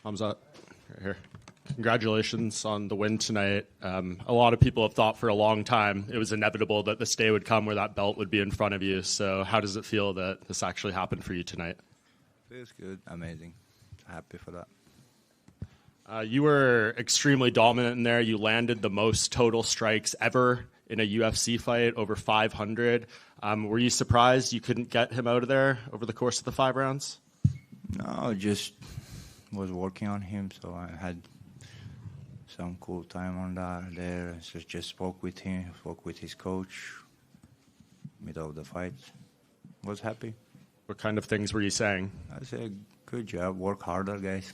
Khamzat, right here. Congratulations on the win tonight. A lot of people have thought for a long time it was inevitable that this day would come where that belt would be in front of you. So how does it feel that this actually happened for you tonight? Feels good, amazing. Happy for that. You were extremely dominant in there. You landed the most total strikes ever in a UFC fight, over 500. Were you surprised you couldn't get him out of there over the course of the 5 rounds? No, just was working on him, so I had some cool time on that there. So just spoke with him, spoke with his coach, middle of the fight. Was happy. What kind of things were you saying? I said, good job, work harder, guys.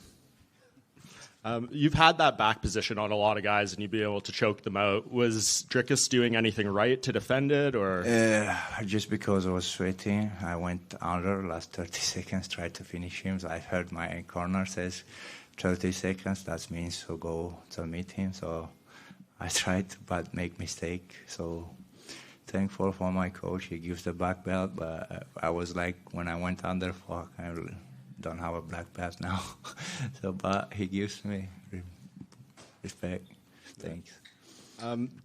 You've had that back position on a lot of guys, and you've been able to choke them out. Was Dricus doing anything right to defend it, or? Just because I was sweating, I went under last 30 seconds, tried to finish him. So I heard my corner says 30 seconds, that means to go to meet him. So I tried, but make mistake. So thankful for my coach, he gives the black belt, but I was like, when I went under, fuck, I don't have a black belt now. So, but he gives me respect. Thanks.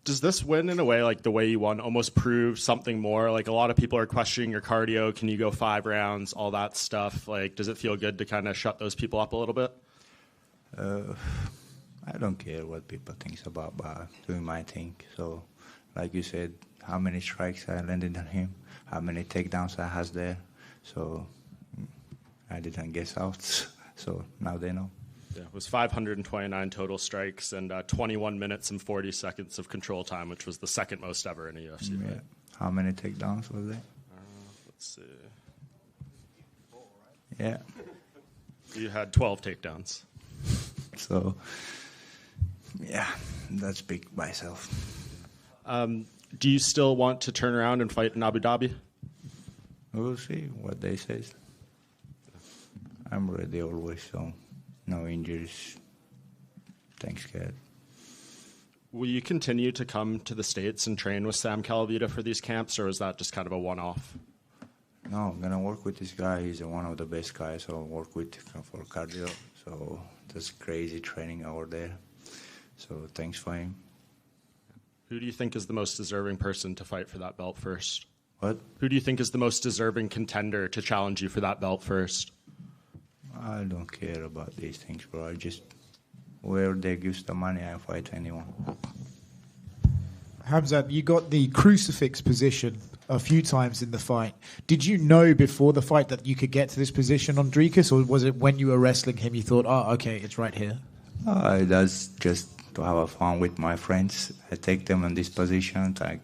Does this win, in a way, like the way you won, almost prove something more? Like, a lot of people are questioning your cardio. Can you go 5 rounds? All that stuff. Like, does it feel good to kind of shut those people up a little bit? I don't care what people think about, but doing my thing. So, like you said, how many strikes I landed on him, how many takedowns I has there. So I didn't guess out. So now they know. Yeah, it was 529 total strikes and 21 minutes and 40 seconds of control time, which was the second most ever in a UFC fight. How many takedowns was there? Let's see. 4, right? Yeah. You had 12 takedowns. So, yeah, that's big by itself. Do you still want to turn around and fight in Abu Dhabi? We'll see what they say. I'm ready always, so no injuries. Thanks, God. Will you continue to come to the States and train with Sam Calavita for these camps, or is that just kind of a one-off? No, I'm going to work with this guy. He's one of the best guys, so I'll work with him for cardio. So that's crazy training over there. So thanks for him. Who do you think is the most deserving person to fight for that belt first? What? Who do you think is the most deserving contender to challenge you for that belt first? I don't care about these things, bro. I just, where they give the money, I fight anyone. Khamzat, you got the crucifix position a few times in the fight. Did you know before the fight that you could get to this position on Dricus, or was it when you were wrestling him you thought, oh, okay, it's right here? That's just to have fun with my friends. I take them in this position, like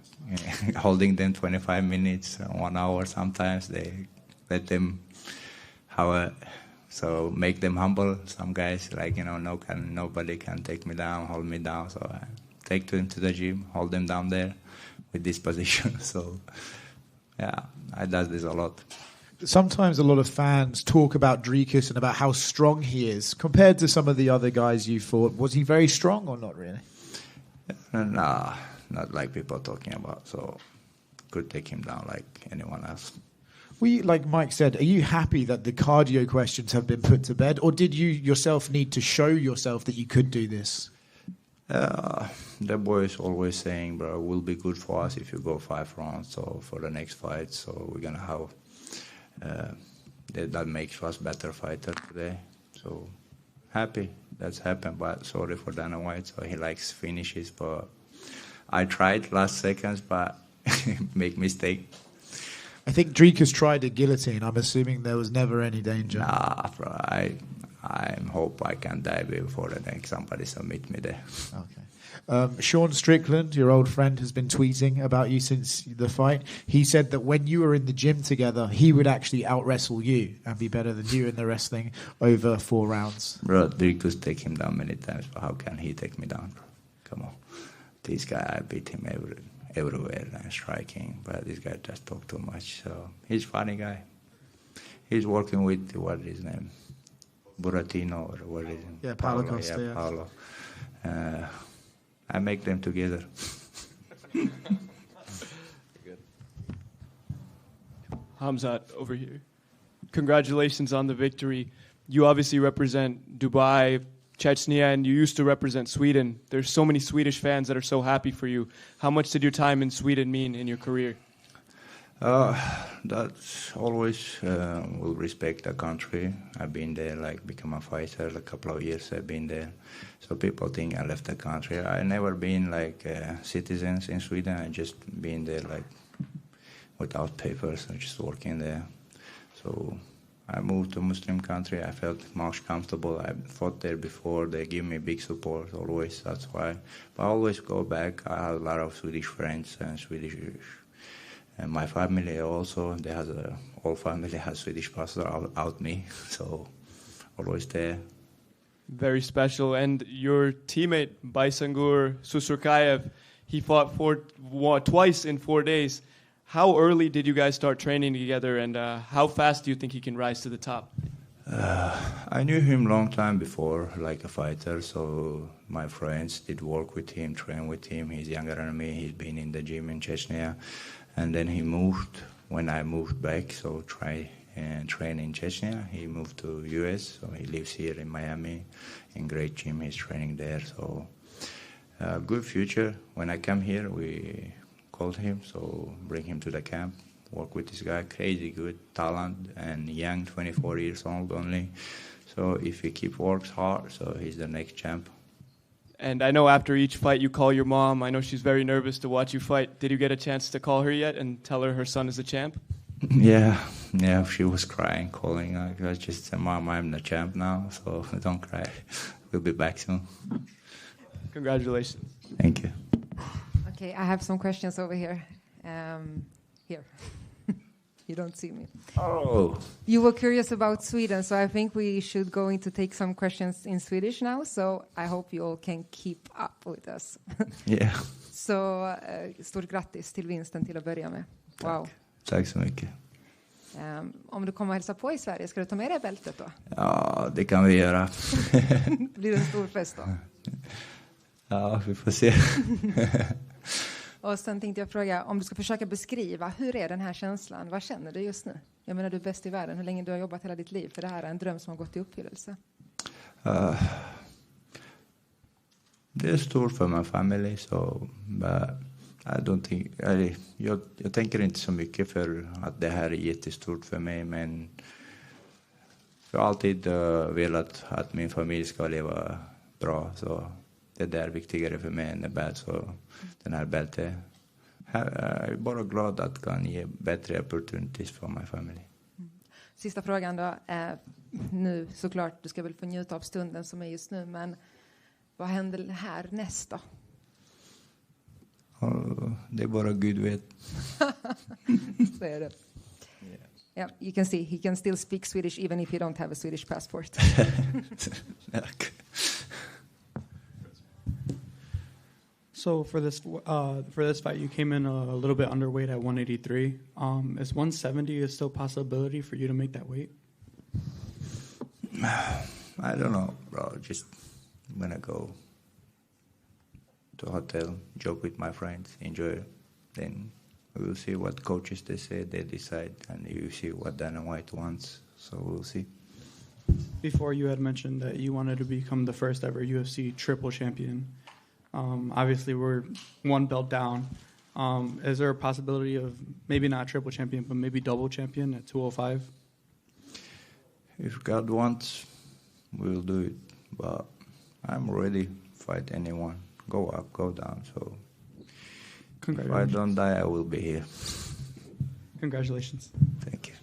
holding them 25 minutes, 1 hour sometimes. They let them have a... So make them humble. Some guys, like, nobody can take me down, hold me down. So I take them to the gym, hold them down there with this position. So, yeah, I do this a lot. Sometimes a lot of fans talk about Dricus and about how strong he is. Compared to some of the other guys you fought, was he very strong or not really? Nah, not like people are talking about. So could take him down like anyone else. Like Mike said, are you happy that the cardio questions have been put to bed, or did you yourself need to show yourself that you could do this? The boys always saying, bro, it will be good for us if you go 5 rounds so for the next fight. So we're going to have, that makes us better fighter today. So happy that's happened, but sorry for Dana White. So he likes finishes, but I tried last seconds, but make mistake. I think Dricus tried a guillotine. I'm assuming there was never any danger. Nah, bro. I hope I can die before the next somebody submit me there. Okay. Sean Strickland, your old friend, has been tweeting about you since the fight. He said that when you were in the gym together, he would actually out-wrestle you and be better than you in the wrestling over 4 rounds. Bro, Dricus take him down many times, but how can he take me down, bro? Come on. This guy, I beat him everywhere and striking, but this guy just talk too much. So he's a funny guy. He's working with, what is his name? Buratino, or what is it? Yeah, Paulo Costa. Yeah, Paulo. I make them together. Good. Khamzat, over here. Congratulations on the victory. you obviously represent Dubai, Chechnya, and you used to represent Sweden. There's so many Swedish fans that are so happy for you. How much did your time in Sweden mean in your career? That's always will respect the country. I've been there, like become a fighter. A couple of years I've been there, so people think I left the country. I never been like citizens in Sweden. I just been there like without papers, just working there. So I moved to a Muslim country. I felt much comfortable. I fought there before. They give me big support always. That's why. But I always go back. I have a lot of Swedish friends and Swedish. And my family also, they has all family has Swedish passport out me, so always there. Very special. And your teammate, Baisangur Susurkayev, he fought twice in 4 days. How early did you guys start training together, and how fast do you think he can rise to the top? I knew him long time before, like a fighter, so my friends did work with him, train with him. He's younger than me. He's been in the gym in Chechnya. And then he moved when I moved back, so try and train in Chechnya. He moved to US, so he lives here in Miami, in great gym. He's training there, so good future. When I come here, we called him, so bring him to the camp, work with this guy, crazy good talent, and young, 24 years old only. So if he works hard, so he's the next champ. And I know after each fight you call your mom. I know she's very nervous to watch you fight. Did you get a chance to call her yet and tell her son is a champ? Yeah, she was crying, calling. I just said, Mom, I'm the champ now, so don't cry. We'll be back soon. Congratulations. Thank you. Okay, I have some questions over here. Here. You don't see me. Oh. You were curious about Sweden, so I think we should go into take some questions in Swedish now. So I hope you all can keep up with us. Yeah. Så stort grattis till vinsten till att börja med. Wow. Tack så mycket. Om du kommer och hälsa på i Sverige, ska du ta med dig bältet då? Ja, det kan vi göra. Blir det en stor fest då? Ja, vi får se. Och sen tänkte jag fråga, om du ska försöka beskriva, hur är den här känslan? Vad känner du just nu? Jag menar, du är bäst i världen. Hur länge du har jobbat hela ditt liv? För det här är en dröm som har gått i uppfyllelse. Det är stort för min familj, så I don't think, jag tänker inte så mycket för att det här är jättestort för mig, men jag har alltid velat att min familj ska leva bra, så det är där viktigare för mig än det bälte, så den här bältet. Jag är bara glad att kan ge bättre opportunities för min familj. Sista frågan då. Nu såklart, du ska väl få njuta av stunden som är just nu, men vad händer här nästa? Det är bara Gud vet. Så är det. Yeah, you can see he can still speak Swedish even if you don't have a Swedish passport. So for this fight, you came in a little bit underweight at 183. Is 170 still a possibility for you to make that weight? I don't know, bro. Just I'm gonna go to a hotel, joke with my friends, enjoy it. Then we will see what coaches they say, they decide, and you see what Dana White wants. So we'll see. Before, you had mentioned that you wanted to become the first ever UFC triple champion. Obviously, we're one belt down. Is there a possibility of maybe not triple champion, but maybe double champion at 205? If God wants, we'll do it. But I'm ready to fight anyone. Go up, go down. So if I don't die, I will be here. Congratulations. Thank you.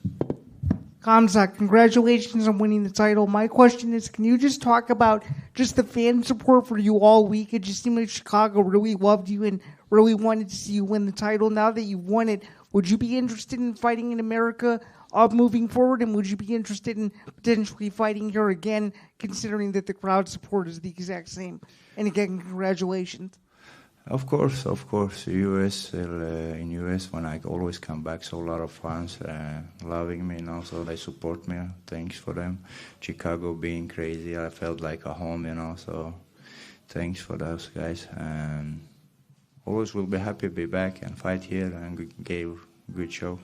Khamzat, congratulations on winning the title. My question is, can you just talk about just the fan support for you all week? It just seemed like Chicago really loved you and really wanted to see you win the title. Now that you've won it, would you be interested in fighting in America moving forward? And would you be interested in potentially fighting here again, considering that the crowd support is the exact same? And again, congratulations. Of course. In US, when I always come back, so a lot of fans loving me, and also they support me. Thanks for them. Chicago being crazy, I felt like a home, so thanks for those guys. And always will be happy to be back and fight here and give good show.